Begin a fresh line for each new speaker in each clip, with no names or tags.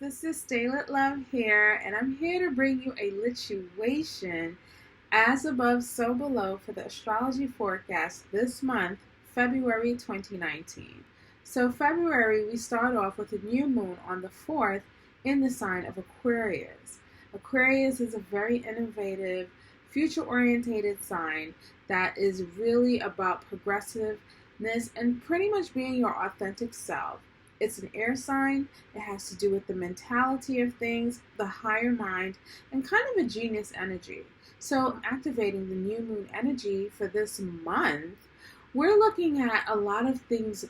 This is StayLit Love here, and I'm here to bring you a lituation as above, so below for the astrology forecast this month, February 2019. So, February, we start off with a new moon on the 4th in the sign of Aquarius. Aquarius is a very innovative, future oriented sign that is really about progressiveness and pretty much being your authentic self. It's an air sign. It has to do with the mentality of things, the higher mind, and kind of a genius energy. So, activating the new moon energy for this month, we're looking at a lot of things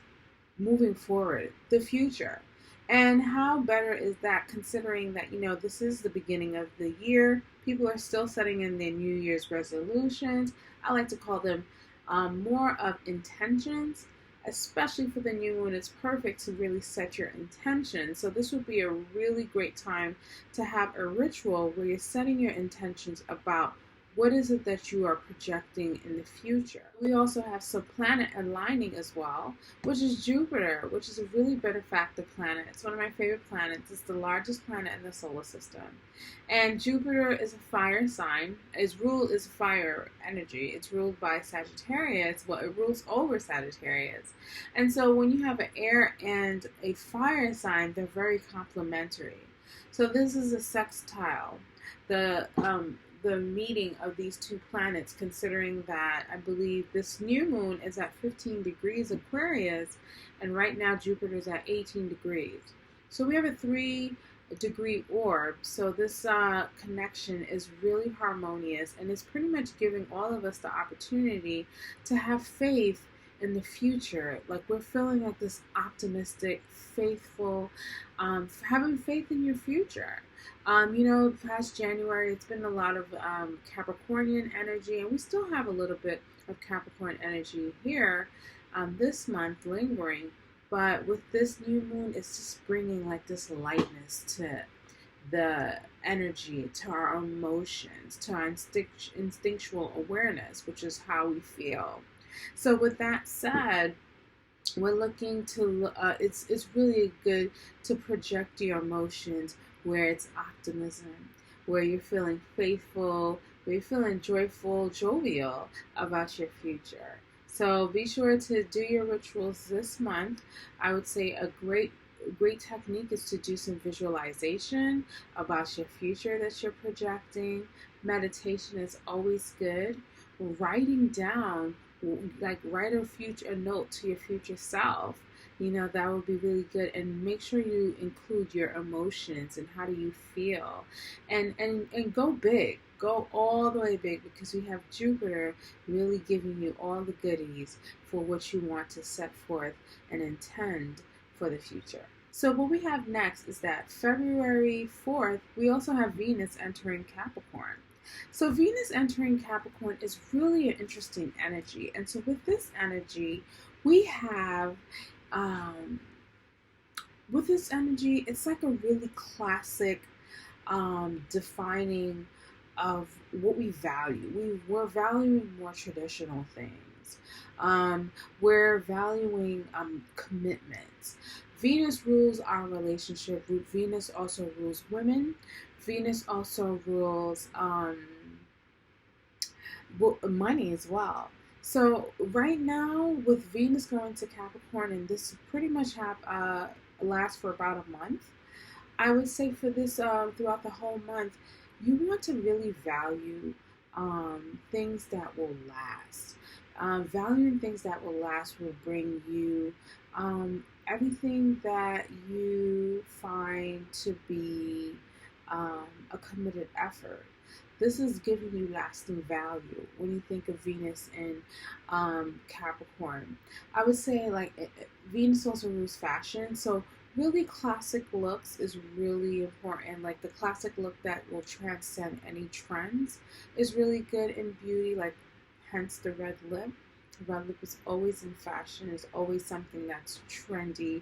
moving forward, the future. And how better is that considering that, this is the beginning of the year. People are still setting in their New Year's resolutions. I like to call them more of intentions. Especially for the new moon, it's perfect to really set your intention. So this would be a really great time to have a ritual where you're setting your intentions about what is it that you are projecting in the future. We also have some planet aligning as well, which is Jupiter, which is a really benefactor planet. It's one of my favorite planets. It's the largest planet in the solar system. And Jupiter is a fire sign. Its rule is fire energy. It's ruled by Sagittarius. Well, it rules over Sagittarius. And so when you have an air and a fire sign, they're very complementary. So this is a sextile. The meeting of these two planets, considering that I believe this new moon is at 15 degrees Aquarius, and right now Jupiter is at 18 degrees. So we have a 3-degree orb. So this connection is really harmonious, and it's pretty much giving all of us the opportunity to have faith in the future. Like, we're feeling like this optimistic, faithful, having faith in your future. Past January, it's been a lot of Capricornian energy, and we still have a little bit of Capricorn energy here this month lingering. But with this new moon, it's just bringing like this lightness to the energy, to our emotions, to our instinctual awareness, which is how we feel. So with that said, we're looking to it's really good to project your emotions where it's optimism, where you're feeling faithful, where you're feeling joyful, jovial about your future. So be sure to do your rituals this month. I would say a great technique is to do some visualization about your future that you're projecting. Meditation is always good. Writing down, like write a note to your future self. That would be really good. And make sure you include your emotions and how do you feel. And go big. Go all the way big, because we have Jupiter really giving you all the goodies for what you want to set forth and intend for the future. So what we have next is that February 4th, we also have Venus entering Capricorn. So Venus entering Capricorn is really an interesting energy. And so with this energy, we have with this energy, it's like a really classic defining of what we value. We're valuing more traditional things. We're valuing commitments. Venus rules our relationship. Venus also rules women. Venus also rules money as well. So right now, with Venus going to Capricorn, and this pretty much lasts for about a month, I would say for this throughout the whole month, you want to really value things that will last. Valuing things that will last will bring you everything that you find to be a committed effort. This is giving you lasting value when you think of Venus in Capricorn. I would say Venus also rules fashion, so really classic looks is really important. Like the classic look that will transcend any trends is really good in beauty, like hence the red lip. The red lip is always in fashion, is always something that's trendy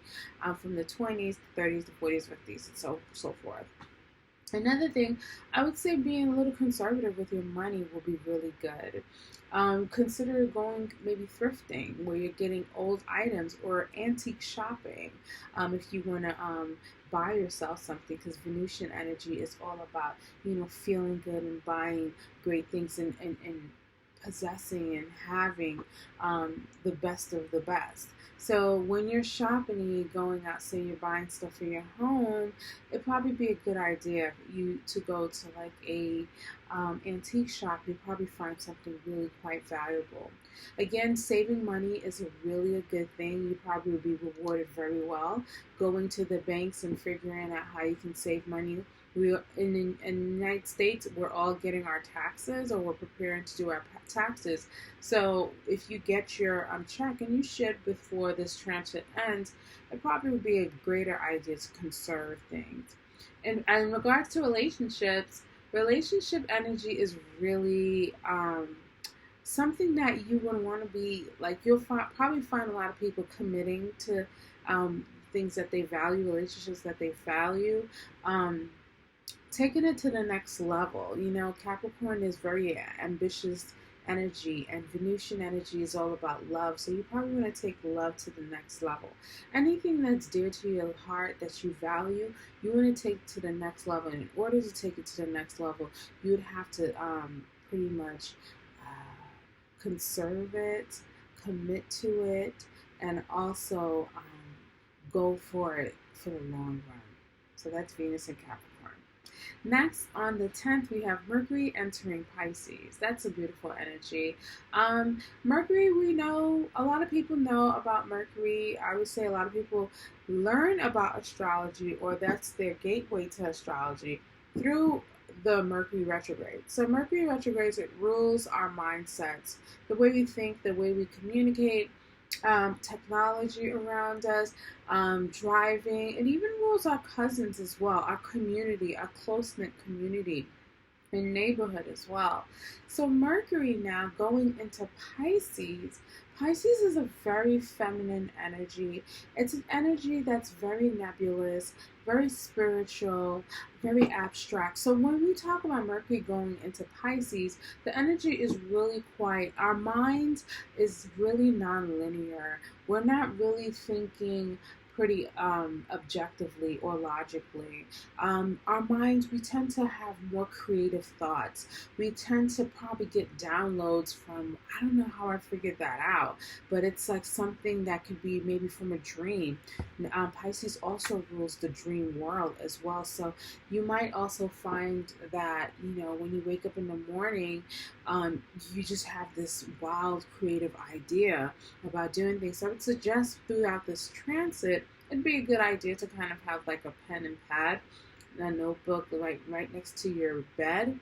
from the 20s, 30s, the 40s, 50s, and so forth. Another thing, I would say being a little conservative with your money will be really good. Consider going maybe thrifting where you're getting old items or antique shopping if you want to buy yourself something, because Venusian energy is all about, feeling good and buying great things and possessing and having the best of the best. So when you're shopping and you're going out, say you're buying stuff for your home, it'd probably be a good idea for you to go to like a antique shop. You'll probably find something really quite valuable. Again, saving money is really a good thing. You probably will be rewarded very well. Going to the banks and figuring out how you can save money. We in the United States, we're all getting our taxes, or we're preparing to do our taxes. So if you get your check, and you should before this transit ends, it probably would be a greater idea to conserve things. And in regards to relationships, relationship energy is really something that you would want to be like. Probably find a lot of people committing to things that they value, relationships that they value. Taking it to the next level. Capricorn is very ambitious energy, and Venusian energy is all about love. So you probably want to take love to the next level. Anything that's dear to your heart that you value, you want to take to the next level. And in order to take it to the next level, you would have to pretty much conserve it, commit to it, and also go for it for the long run. So that's Venus and Capricorn. Next, on the 10th, we have Mercury entering Pisces. That's a beautiful energy. Mercury, we know, a lot of people know about Mercury. I would say a lot of people learn about astrology, or that's their gateway to astrology, through the Mercury retrograde. So Mercury retrogrades, it rules our mindsets, the way we think, the way we communicate, technology around us, driving. It even rules our cousins as well, our community, our close-knit community and neighborhood as well. So Mercury now going into Pisces. Pisces is a very feminine energy. It's an energy that's very nebulous, very spiritual, very abstract. So when we talk about Mercury going into Pisces, the energy is really quite, our mind is really non-linear. We're not really thinking pretty objectively or logically. Our minds, we tend to have more creative thoughts. We tend to probably get downloads from, I don't know how I figured that out, but it's like something that could be maybe from a dream. Pisces also rules the dream world as well. So you might also find that, when you wake up in the morning, you just have this wild creative idea about doing things. So I would suggest throughout this transit, it'd be a good idea to kind of have like a pen and pad, a notebook right next to your bed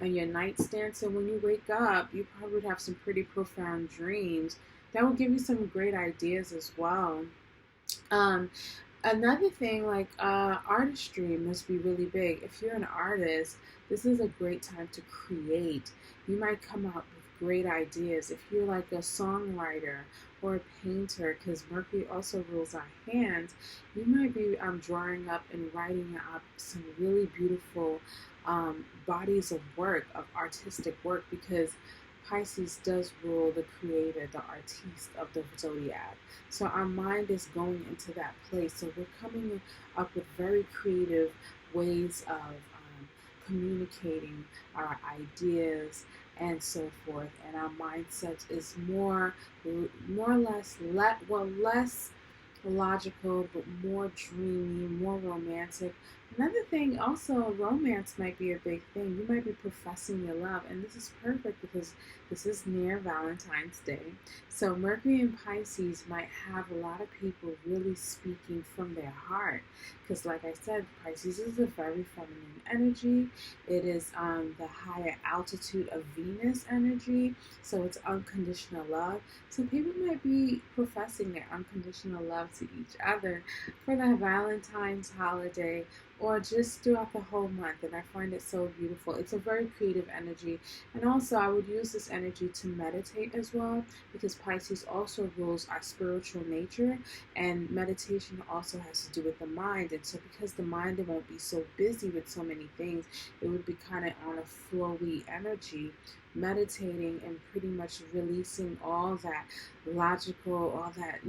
and your nightstand. So when you wake up, you probably would have some pretty profound dreams that will give you some great ideas as well. Another thing, like artistry must be really big. If you're an artist, this is a great time to create. You might come up with great ideas. If you're like a songwriter or a painter, because Mercury also rules our hands, you might be drawing up and writing up some really beautiful bodies of work, of artistic work, because Pisces does rule the creator, the artiste of the zodiac. So our mind is going into that place. So we're coming up with very creative ways of communicating our ideas and so forth. And our mindset is more or less, less logical, but more dreamy, more romantic. Another thing, also, romance might be a big thing. You might be professing your love, and this is perfect because this is near Valentine's Day. So Mercury in Pisces might have a lot of people really speaking from their heart, because like I said, Pisces is a very feminine energy. It is the higher altitude of Venus energy, so it's unconditional love. So people might be professing their unconditional love to each other for the Valentine's holiday, or just throughout the whole month. And I find it so beautiful. It's a very creative energy. And also, I would use this energy to meditate as well, because Pisces also rules our spiritual nature, and meditation also has to do with the mind. And so because the mind won't be so busy with so many things, it would be kind of on a flowy energy, meditating and pretty much releasing all that logical, all that,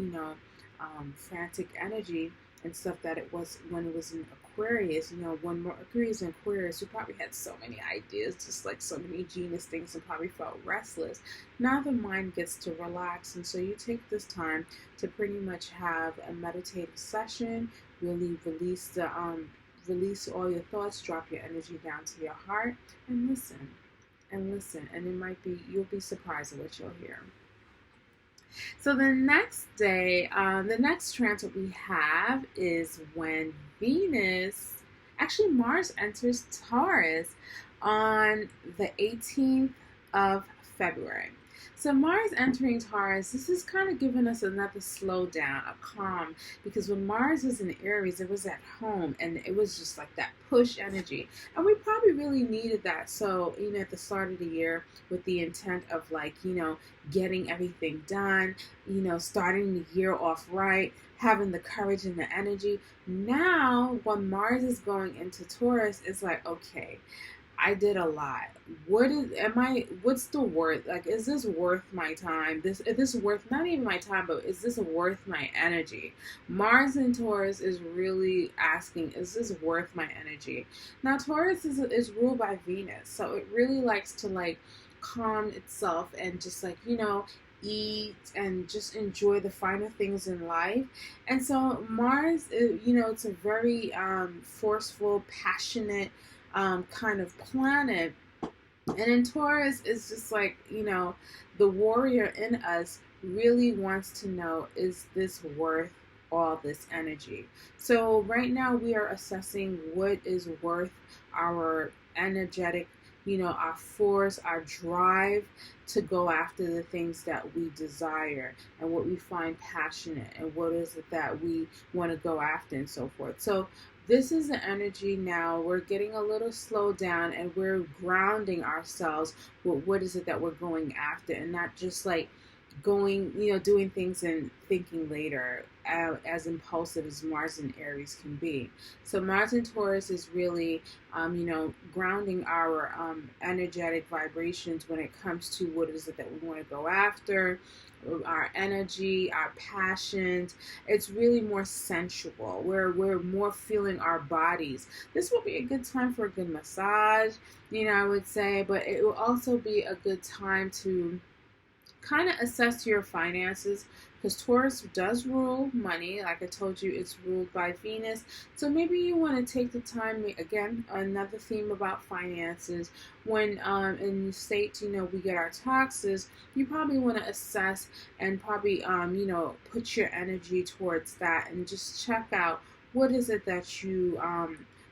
frantic energy and stuff that it was when it was in Aquarius. When Mercury is in Aquarius, we probably had so many ideas, just like so many genius things, and probably felt restless. Now the mind gets to relax, and so you take this time to pretty much have a meditative session, really release all your thoughts, drop your energy down to your heart, and listen. And it might be, you'll be surprised at what you'll hear. So the next day, the next transit we have is when Mars enters Taurus on the 18th of February. So Mars entering Taurus, this is kind of giving us another slowdown, a calm, because when Mars was in Aries, it was at home, and it was just like that push energy. And we probably really needed that. So, at the start of the year, with the intent of getting everything done, starting the year off right, having the courage and the energy. Now, when Mars is going into Taurus, it's like, okay, I did a lot. What's the worth? Like, is this worth my time? Is this worth, not even my time, but is this worth my energy? Mars in Taurus is really asking, is this worth my energy? Now, Taurus is ruled by Venus, so it really likes to calm itself and just eat and just enjoy the finer things in life. And so Mars, it's a very forceful, passionate kind of planet. And in Taurus, it's just the warrior in us really wants to know, is this worth all this energy? So right now we are assessing what is worth our energetic, our force, our drive to go after the things that we desire and what we find passionate, and what is it that we want to go after, and so forth. So this is the energy now. We're getting a little slowed down, and we're grounding ourselves with what is it that we're going after, and not just going, doing things and thinking later, as impulsive as Mars and Aries can be. So Mars and Taurus is really, grounding our energetic vibrations when it comes to what is it that we want to go after, our energy, our passions. It's really more sensual, where we're more feeling our bodies. This will be a good time for a good massage, I would say, but it will also be a good time to kind of assess your finances, because Taurus does rule money. Like I told you, it's ruled by Venus. So maybe you want to take the time, again, another theme about finances. When in the States, we get our taxes, you probably want to assess and probably, put your energy towards that, and just check out what is it that you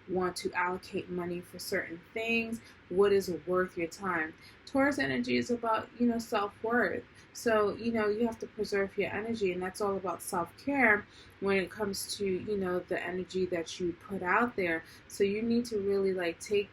want to allocate money for certain things, what is worth your time. Taurus energy is about, self-worth. So, you have to preserve your energy, and that's all about self-care when it comes to, the energy that you put out there. So you need to really take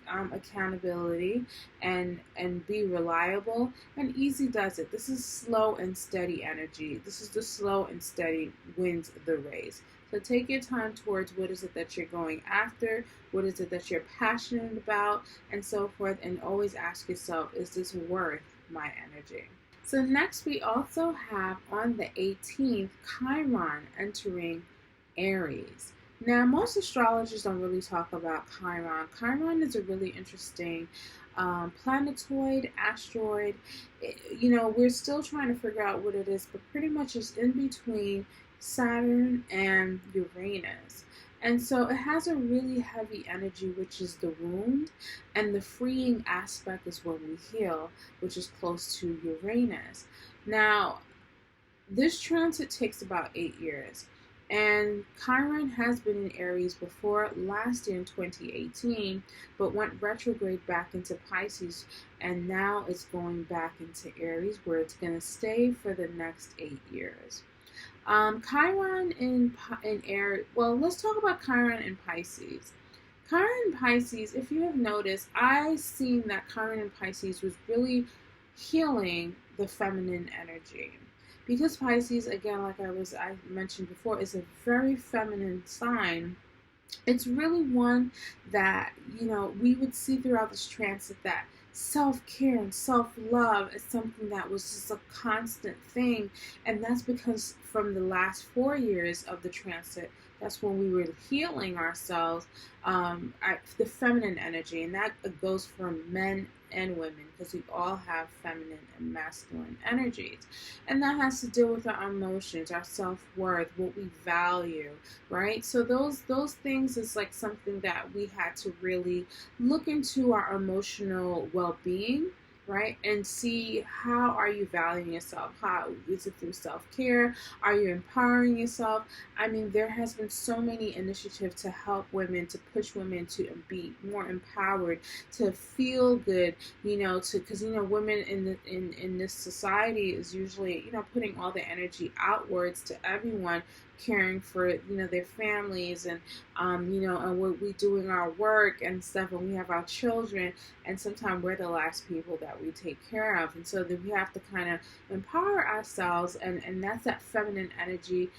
accountability and be reliable, and easy does it. This is slow and steady energy. This is the slow and steady wins the race. So take your time towards what is it that you're going after, what is it that you're passionate about, and so forth, and always ask yourself, is this worth my energy? So next we also have on the 18th, Chiron entering Aries. Now, most astrologers don't really talk about Chiron. Chiron is a really interesting planetoid, asteroid. We're still trying to figure out what it is, but pretty much it's in between Saturn and Uranus. And so it has a really heavy energy, which is the wound, and the freeing aspect is when we heal, which is close to Uranus. Now, this transit takes about 8 years. And Chiron has been in Aries before, last year in 2018, but went retrograde back into Pisces, and now it's going back into Aries, where it's going to stay for the next 8 years. Chiron in Aries. Well, let's talk about Chiron in Pisces. Chiron in Pisces, if you have noticed, I seen that Chiron in Pisces was really healing the feminine energy. Because Pisces, again, like I mentioned before, is a very feminine sign. It's really one that, we would see throughout this transit that self-care and self-love is something that was just a constant thing. And that's because from the last 4 years of the transit, that's when we were healing ourselves, the feminine energy. And that goes for men and women, because we all have feminine and masculine energies. And that has to do with our emotions, our self-worth, what we value, right? So those things is like something that we had to really look into our emotional well-being, right? And see, how are you valuing yourself? How is it through self-care? Are you empowering yourself? I mean, there has been so many initiatives to help women, to push women to be more empowered, to feel good, because women in this society is usually, putting all the energy outwards to everyone, caring for their families, and and we doing our work and stuff, and we have our children, and sometimes we're the last people that we take care of. And so then we have to kind of empower ourselves, and that's that feminine energy,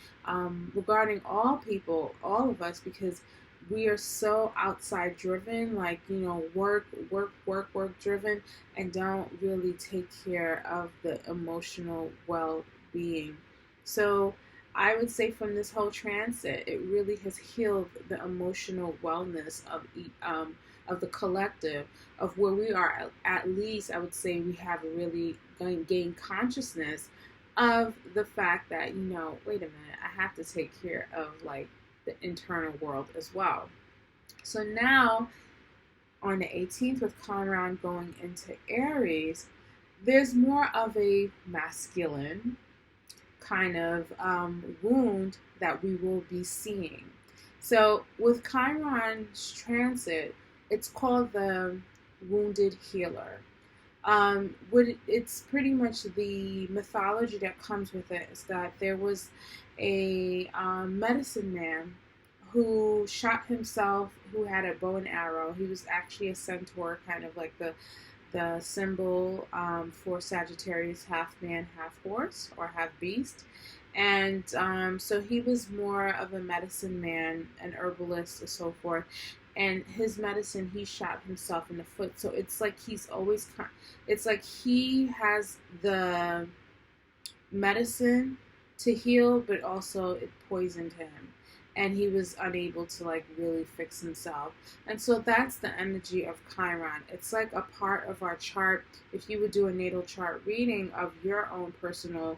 regarding all people, all of us, because we are so outside driven, like, work driven, and don't really take care of the emotional well-being. So I would say from this whole transit, it really has healed the emotional wellness of the collective, of where we are. At least I would say we have really gained consciousness of the fact that, wait a minute, I have to take care of like the internal world as well. So now on the 18th, with Chiron going into Aries, there's more of a masculine kind of wound that we will be seeing. So with Chiron's transit, it's called the wounded healer. It's pretty much the mythology that comes with it is that there was a medicine man who shot himself, who had a bow and arrow. He was actually a centaur, kind of like the symbol for Sagittarius, half man, half horse, or half beast. And so he was more of a medicine man, an herbalist, and so forth. And his medicine, he shot himself in the foot. So it's like it's like he has the medicine to heal, but also it poisoned him. And he was unable to like really fix himself. And so that's the energy of Chiron. It's like a part of our chart. If you would do a natal chart reading of your own personal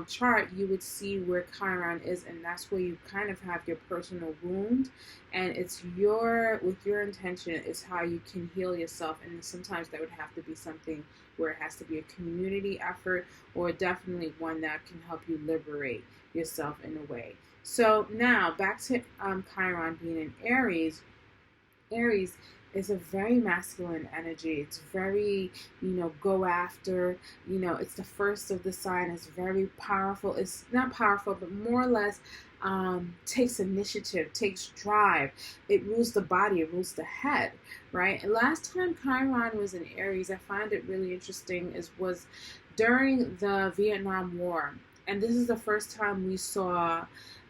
chart, you would see where Chiron is, and that's where you kind of have your personal wound. And it's with your intention is how you can heal yourself. And sometimes that would have to be something where it has to be a community effort, or definitely one that can help you liberate yourself in a way. So now back to Chiron being in Aries. Aries is a very masculine energy. It's very, go after, it's the first of the sign. It's very powerful. It's not powerful, but more or less takes initiative, takes drive. It rules the body, it rules the head, right? And last time Chiron was in Aries, I find it really interesting, was during the Vietnam War. And this is the first time we saw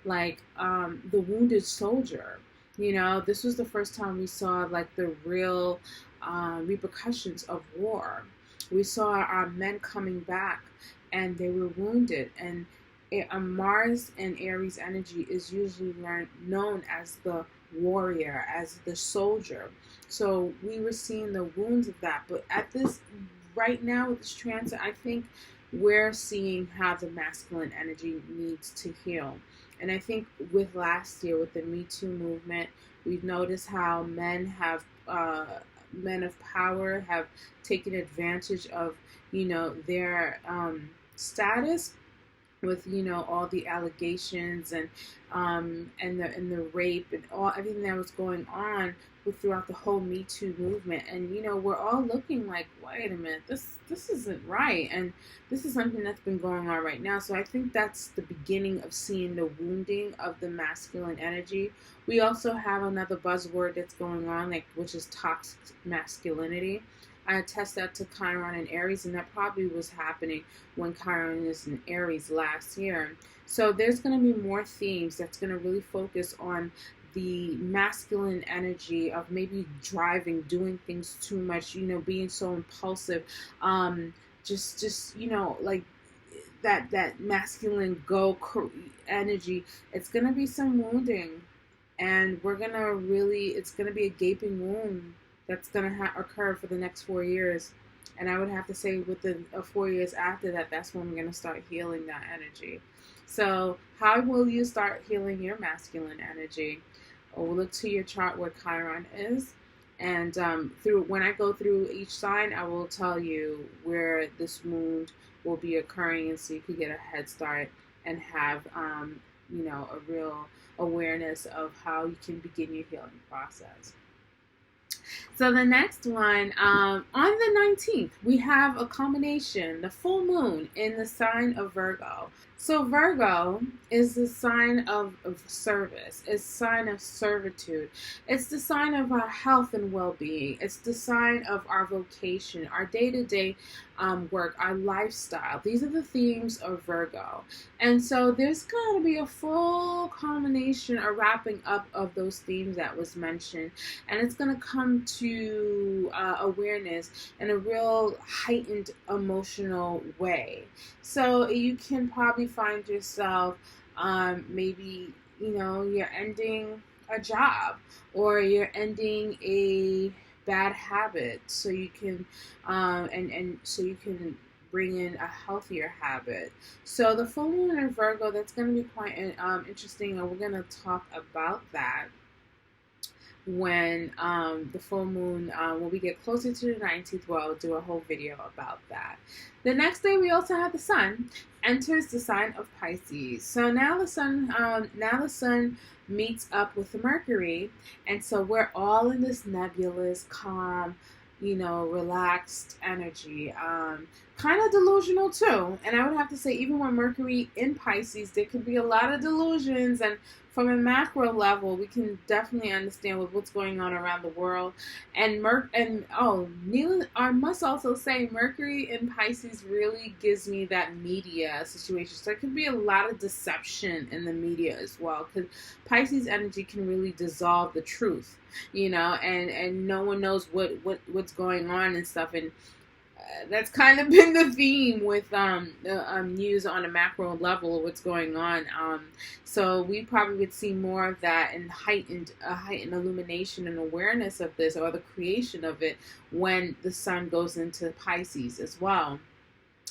like the wounded soldier. This was the first time we saw like the real repercussions of war. We saw our men coming back, and they were wounded. And Mars and Aries energy is usually known as the warrior, as the soldier. So we were seeing the wounds of that. But at this right now with this transit, I think we're seeing how the masculine energy needs to heal. And I think with last year, with the Me Too movement, we've noticed how men of power have taken advantage of, their status with, all the allegations and the rape and everything that was going on throughout the whole Me Too movement. And we're all looking like, wait a minute, this isn't right, and this is something that's been going on right now. So I think that's the beginning of seeing the wounding of the masculine energy. We also have another buzzword that's going on, which is toxic masculinity. I attest that to Chiron and Aries, and that probably was happening when Chiron is in Aries last year. So there's going to be more themes that's going to really focus on the masculine energy of maybe driving, doing things too much, being so impulsive, just like that masculine energy. It's going to be some wounding, and it's going to be a gaping wound that's going to occur for the next 4 years. And I would have to say within 4 years after that, that's when we're going to start healing that energy. So how will you start healing your masculine energy? We'll look to your chart where Chiron is. And when I go through each sign, I will tell you where this wound will be occurring, and so you can get a head start and have a real awareness of how you can begin your healing process. So the next one, on the 19th, we have a combination, the full moon in the sign of Virgo. So Virgo is the sign of service. It's a sign of servitude. It's the sign of our health and well-being. It's the sign of our vocation, our day-to-day work, our lifestyle. These are the themes of Virgo. And so there's going to be a full combination, a wrapping up of those themes that was mentioned. And it's going to come to awareness in a real heightened emotional way. So you can probably find yourself maybe, you're ending a job, or you're ending a bad habit, so you can and so you can bring in a healthier habit. So the full moon in Virgo, that's going to be quite interesting, and we're going to talk about that when the full moon, when we get closer to the 19th. Well, I'll do a whole video about that. The next day, we also have the sun enters the sign of Pisces. So now the sun meets up with the Mercury, and so we're all in this nebulous, calm, relaxed energy, kind of delusional too. And I would have to say, even when Mercury in Pisces, there could be a lot of delusions, and from a macro level, we can definitely understand with what's going on around the world. And I must also say, Mercury in Pisces really gives me that media situation. So there could be a lot of deception in the media as well, because Pisces energy can really dissolve the truth, and no one knows what's going on and stuff. And that's kind of been the theme with news on a macro level of what's going on. So we probably would see more of that and heightened illumination and awareness of this, or the creation of it, when the sun goes into Pisces as well.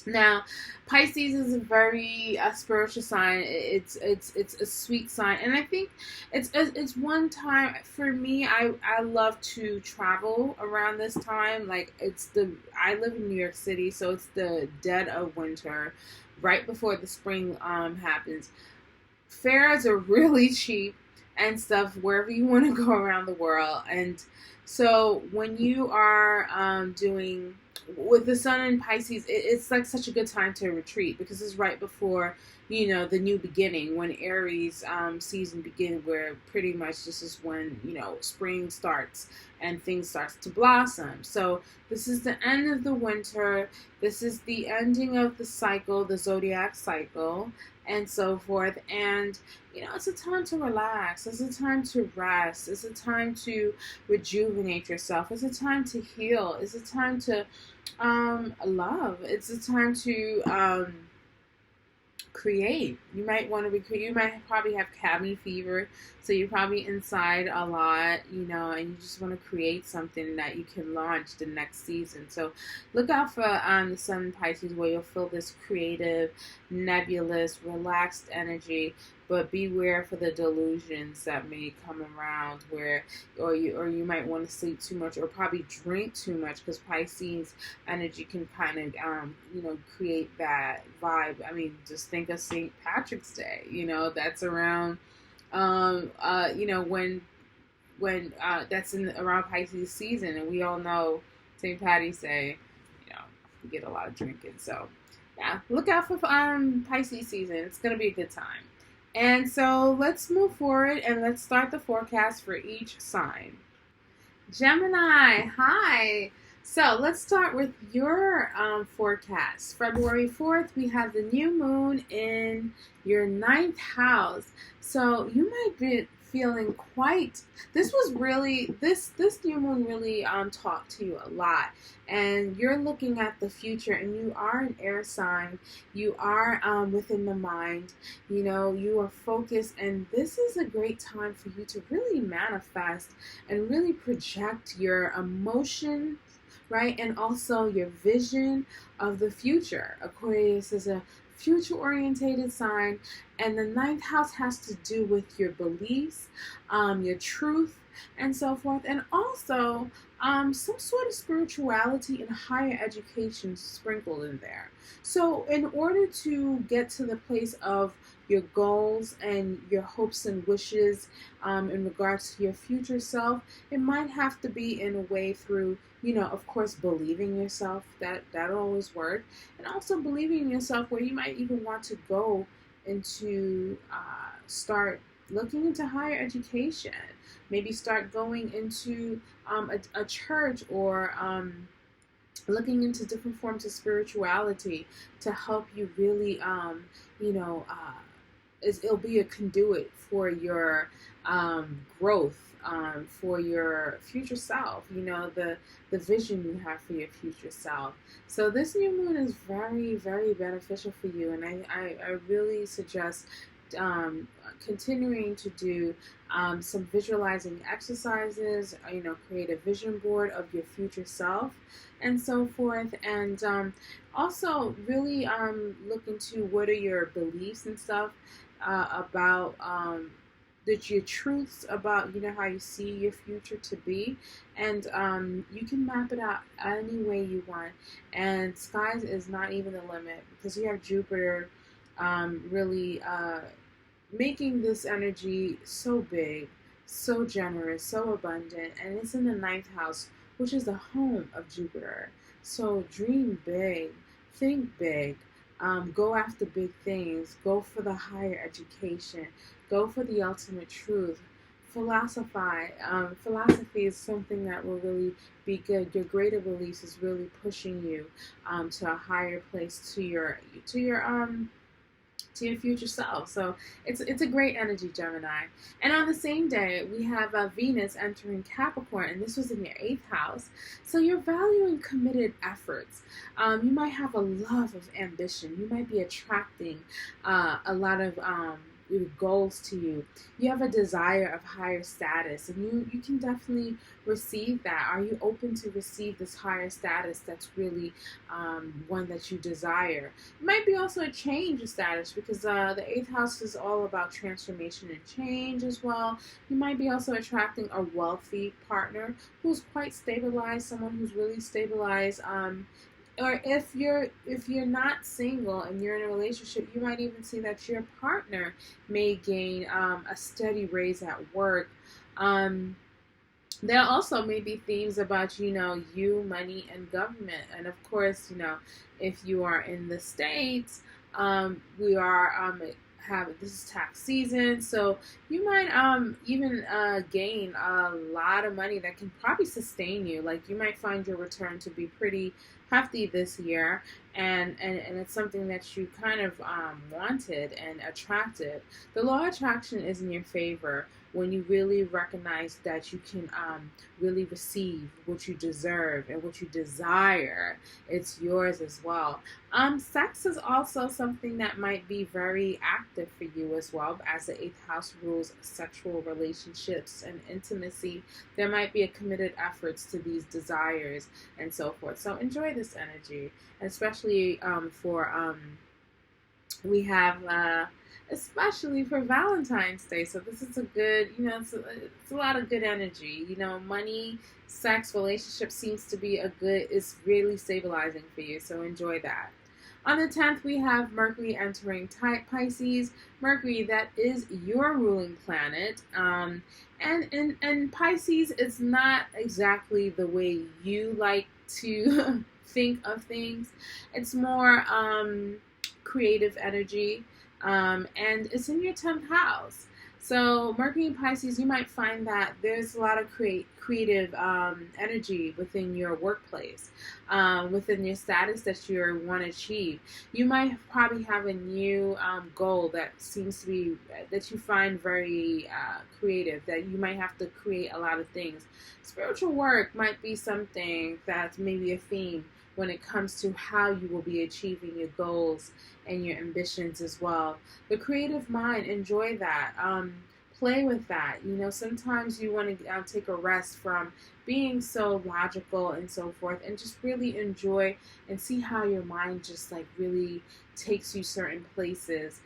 Now, Pisces is a very spiritual sign. It's a sweet sign, and I think it's one time for me. I love to travel around this time. Like I live in New York City, so it's the dead of winter, right before the spring happens. Fares are really cheap and stuff wherever you want to go around the world, and so when you are doing with the sun in Pisces, it's like such a good time to retreat, because it's right before the new beginning, when Aries season begins, where pretty much this is when spring starts and things starts to blossom. So this is the end of the winter. This is the ending of the cycle, the zodiac cycle, and so forth. And it's a time to relax. It's a time to rest. It's a time to rejuvenate yourself. It's a time to heal. It's a time to love. It's a time to create. You might want to you might probably have cabin fever, so you're probably inside a lot, and you just want to create something that you can launch the next season. So look out for the sun in Pisces, where you'll feel this creative, nebulous, relaxed energy. But beware for the delusions that may come around, or you might want to sleep too much, or probably drink too much, because Pisces energy can kind of create that vibe. I mean, just think of St. Patrick's Day. That's around when when that's in around Pisces season, and we all know St. Patty's Day, you get a lot of drinking. So yeah, look out for Pisces season. It's gonna be a good time. And so let's move forward and let's start the forecast for each sign. Gemini, hi. So let's start with your forecast. February 4th, we have the new moon in your ninth house. So you might be feeling quite, this new moon really talked to you a lot. And you're looking at the future, and you are an air sign. You are within the mind. You are focused, and this is a great time for you to really manifest and really project your emotions, right? And also your vision of the future. Aquarius is a future-orientated sign, and the ninth house has to do with your beliefs, your truth, and so forth, and also some sort of spirituality and higher education sprinkled in there. So in order to get to the place of your goals and your hopes and wishes in regards to your future self, it might have to be in a way through, of course, believing yourself. That'll always work. And also believing in yourself, where you might even want to go into start looking into higher education. Maybe start going into a church, or looking into different forms of spirituality to help you really, it'll be a conduit for your growth, for your future self, the vision you have for your future self. So this new moon is very, very beneficial for you, and I really suggest continuing to do some visualizing exercises, create a vision board of your future self and so forth. And also really look into what are your beliefs and stuff about your truths about how you see your future to be, and you can map it out any way you want, and skies is not even the limit, because you have Jupiter really making this energy so big, so generous, so abundant, and it's in the ninth house, which is the home of Jupiter. So dream big, think big, go after big things, go for the higher education, go for the ultimate truth. Philosophy is something that will really be good. Your greater beliefs is really pushing you to a higher place, to your future self. So it's a great energy, Gemini. And on the same day, we have Venus entering Capricorn, and this was in your 8th house. So you're valuing committed efforts. You might have a love of ambition. You might be attracting a lot of goals to you. You have a desire of higher status, and you can definitely receive that. Are you open to receive this higher status that's really one that you desire? It might be also a change of status, because the 8th house is all about transformation and change as well. You might be also attracting a wealthy partner who's quite stabilized, someone who's really stabilized. Or if you're not single and you're in a relationship, you might even see that your partner may gain a steady raise at work. There also may be themes about, you, money, and government. And of course, if you are in the States, we are this is tax season, so you might even gain a lot of money that can probably sustain you. Like, you might find your return to be pretty hefty this year, and it's something that you kind of wanted and attracted. The law of attraction is in your favor when you really recognize that you can really receive what you deserve and what you desire. It's yours as well. Sex is also something that might be very active for you as well, as the 8th house rules sexual relationships and intimacy. There might be a committed efforts to these desires and so forth. So enjoy this energy, especially we have especially for Valentine's Day. So this is a good, it's a lot of good energy. Money, sex, relationship seems to be is really stabilizing for you. So enjoy that. On the 10th, we have Mercury entering Pisces. Mercury, that is your ruling planet. And in Pisces, it's not exactly the way you like to think of things. It's more creative energy, and it's in your 10th house. So Mercury and Pisces, you might find that there's a lot of creative energy within your workplace, within your status that you want to achieve. You might probably have a new goal that seems to be that you find very creative. That you might have to create a lot of things. Spiritual work might be something that's maybe a theme when it comes to how you will be achieving your goals and your ambitions as well. The creative mind, enjoy that. Play with that. Sometimes you want to take a rest from being so logical and so forth, and just really enjoy and see how your mind just like really takes you certain places.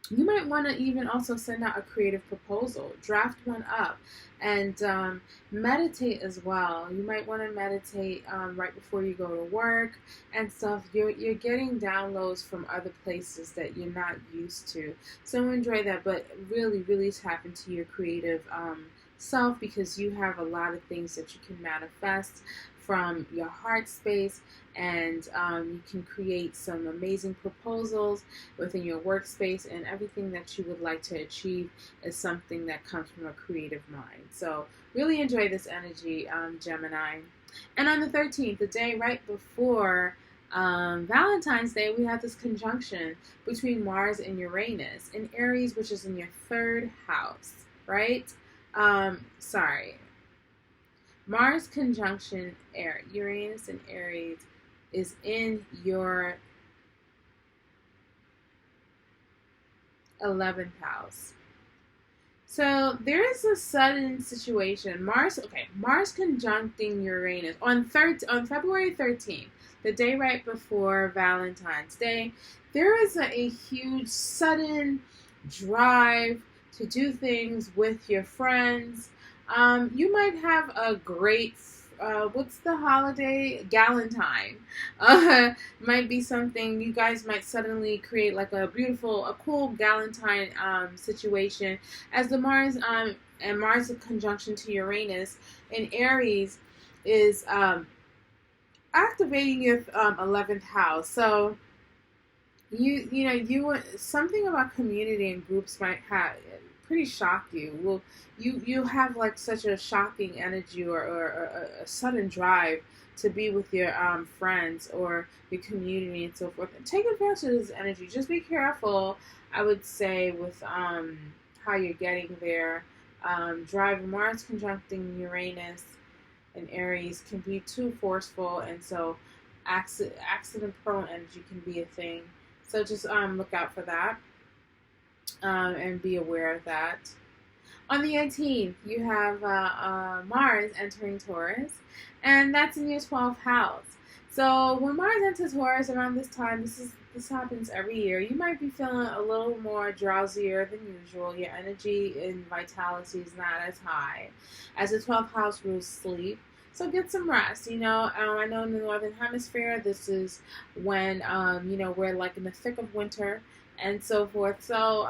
You might want to even also send out a creative proposal, draft one up, and meditate as well. You might want to meditate right before you go to work and stuff. You're getting downloads from other places that you're not used to. So enjoy that, but really, really tap into your creative self, because you have a lot of things that you can manifest from your heart space, and you can create some amazing proposals within your workspace, and everything that you would like to achieve is something that comes from a creative mind. So really enjoy this energy, Gemini. And on the 13th, the day right before Valentine's Day, we have this conjunction between Mars and Uranus in Aries, which is in your 3rd house, right? Mars conjunction Uranus and Aries is in your 11th house. So there is a sudden situation. Mars conjuncting Uranus on February 13th, the day right before Valentine's Day. There is a huge sudden drive to do things with your friends. You might have a great, what's the holiday? Galentine. Might be something, you guys might suddenly create like a cool Galentine situation, as the Mars and Mars conjunction to Uranus in Aries is activating your 11th house. So you something about community and groups might have pretty shock you. Well, you have like such a shocking energy or a sudden drive to be with your friends or your community and so forth. And take advantage of this energy. Just be careful, I would say, with how you're getting there. Drive Mars conjuncting Uranus and Aries can be too forceful, and so accident-prone energy can be a thing. So just look out for that. And be aware of that. On the 18th, you have Mars entering Taurus, and that's in your 12th house. So when Mars enters Taurus around this time, this happens every year. You might be feeling a little more drowsier than usual. Your energy and vitality is not as high, as the 12th house rules sleep. So get some rest. I know in the Northern Hemisphere, this is when we're like in the thick of winter and so forth. So,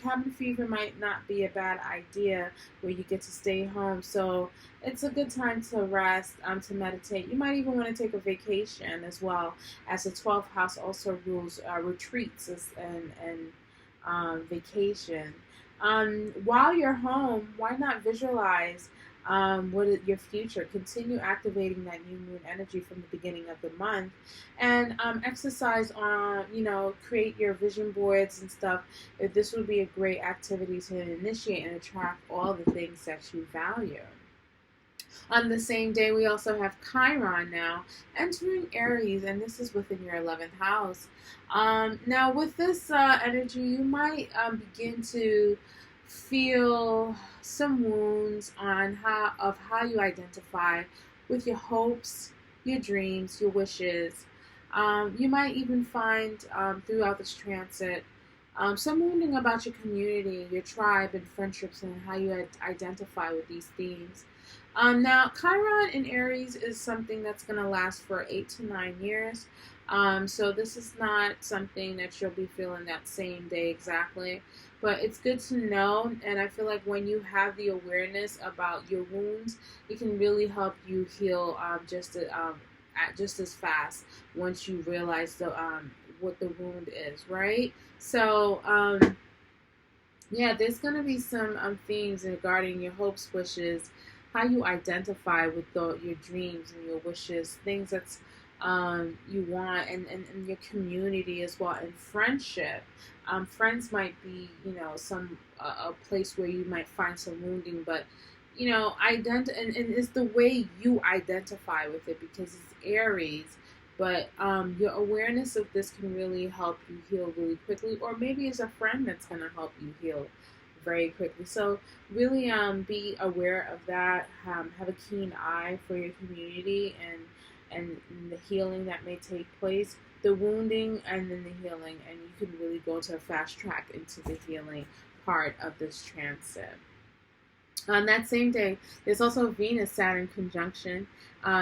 cabin fever might not be a bad idea where you get to stay home. So it's a good time to rest, to meditate. You might even want to take a vacation as well, as the 12th house also rules retreats and vacation. While you're home, why not visualize what is your future? Continue activating that new moon energy from the beginning of the month, and exercise on, create your vision boards and stuff. This would be a great activity to initiate and attract all the things that you value. On the same day, we also have Chiron now entering Aries, and this is within your 11th house. Now, with this energy, you might begin to feel some wounds on how you identify with your hopes, your dreams, your wishes. You might even find throughout this transit some wounding about your community, your tribe, and friendships, and how you identify with these themes. Now, Chiron in Aries is something that's going to last for 8 to 9 years. So this is not something that you'll be feeling that same day exactly. But it's good to know, and I feel like when you have the awareness about your wounds, it can really help you heal just as fast once you realize what the wound is, right? So, yeah, there's going to be some themes regarding your hopes, wishes, how you identify with your dreams and your wishes, things that's you want, and your community as well, and friendship. Friends might be, some a place where you might find some wounding, but and it's the way you identify with it because it's Aries. But your awareness of this can really help you heal really quickly, or maybe it's a friend that's going to help you heal very quickly. So really be aware of that. Have a keen eye for your community and the healing that may take place, the wounding and then the healing, and you can really go to a fast track into the healing part of this transit. On that same day, there's also Venus-Saturn conjunction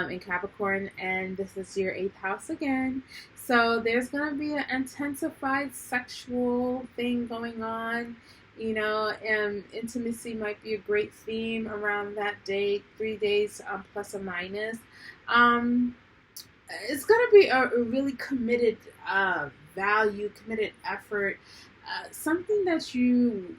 in Capricorn, and this is your 8th house again. So there's going to be an intensified sexual thing going on. And intimacy might be a great theme around that date, 3 days plus or minus. It's going to be a really committed value, committed effort, something that you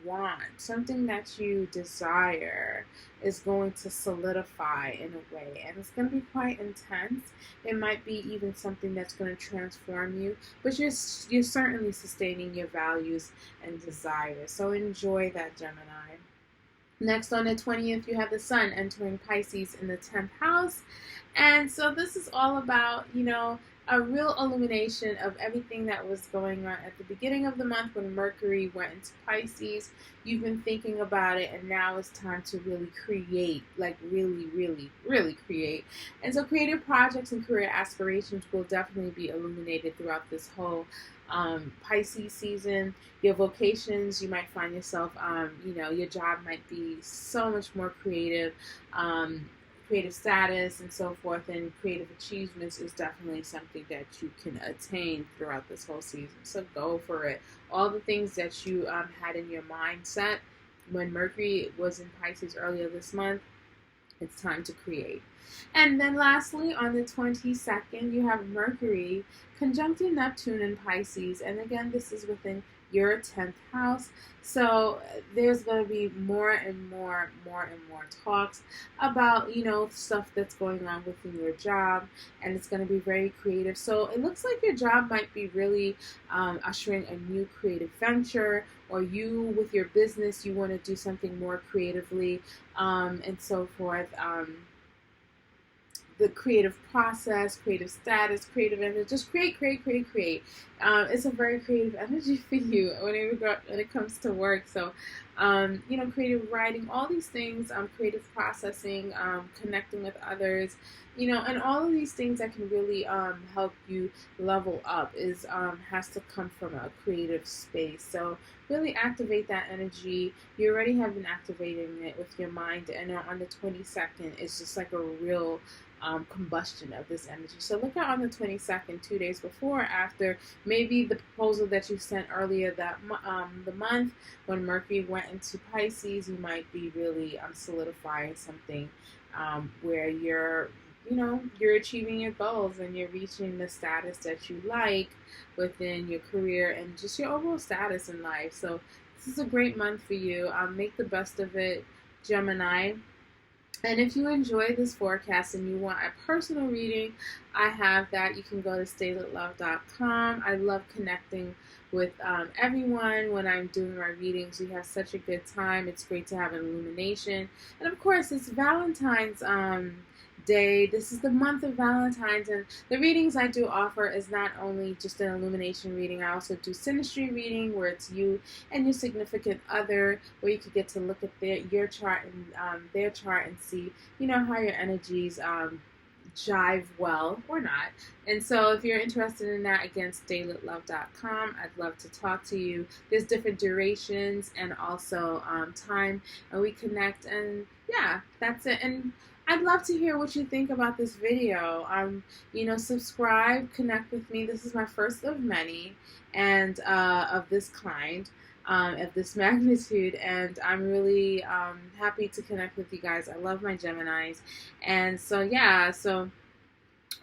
want, something that you desire is going to solidify in a way, and it's going to be quite intense. It might be even something that's going to transform you, but you're certainly sustaining your values and desires. So enjoy that, Gemini. Next, on the 20th, you have the Sun entering Pisces in the 10th house. And so this is all about, a real illumination of everything that was going on at the beginning of the month when Mercury went into Pisces. You've been thinking about it, and now it's time to really create, like really, really, really create. And so creative projects and career aspirations will definitely be illuminated throughout this whole Pisces season. Your vocations, you might find yourself, your job might be so much more creative. Creative status and so forth, and creative achievements is definitely something that you can attain throughout this whole season. So go for it. All the things that you had in your mindset when Mercury was in Pisces earlier this month, it's time to create. And then lastly, on the 22nd, you have Mercury conjuncting Neptune in Pisces. And again, this is within your 10th house. So there's going to be more and more talks about, stuff that's going on within your job, and it's going to be very creative. So it looks like your job might be really ushering a new creative venture, or you with your business, you want to do something more creatively, and so forth. The creative process, creative status, creative energy, just create. It's a very creative energy for you when it comes to work. So, creative writing, all these things, creative processing, connecting with others, and all of these things that can really help you level up has to come from a creative space. So really activate that energy. You already have been activating it with your mind, and on the 22nd, it's just like a real combustion of this energy. So look out on the 22nd, 2 days before or after, maybe the proposal that you sent earlier the month when Mercury went into Pisces, you might be really solidifying something where you're achieving your goals and you're reaching the status that you like within your career and just your overall status in life. So this is a great month for you. Make the best of it, Gemini. And if you enjoy this forecast and you want a personal reading, I have that. You can go to StayLitLove.com. I love connecting with everyone when I'm doing my readings. We have such a good time. It's great to have an illumination. And of course, it's Valentine's Day. This is the month of Valentine's, and the readings I do offer is not only just an illumination reading. I also do synastry reading, where it's you and your significant other, where you could get to look at your chart and their chart and see, how your energies jive well or not. And so if you're interested in that, again, StayLitLove.com. I'd love to talk to you. There's different durations and also time, and we connect and yeah, that's it. And I'd love to hear what you think about this video. Subscribe, connect with me. This is my first of many, and of this kind, of this magnitude. And I'm really happy to connect with you guys. I love my Geminis, and so yeah, so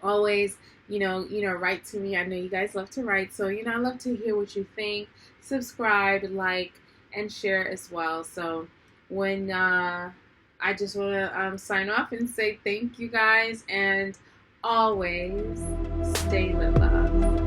always, write to me. I know you guys love to write, so I love to hear what you think. Subscribe, like, and share as well. So when I just want to sign off and say thank you guys, and always stay lit, love.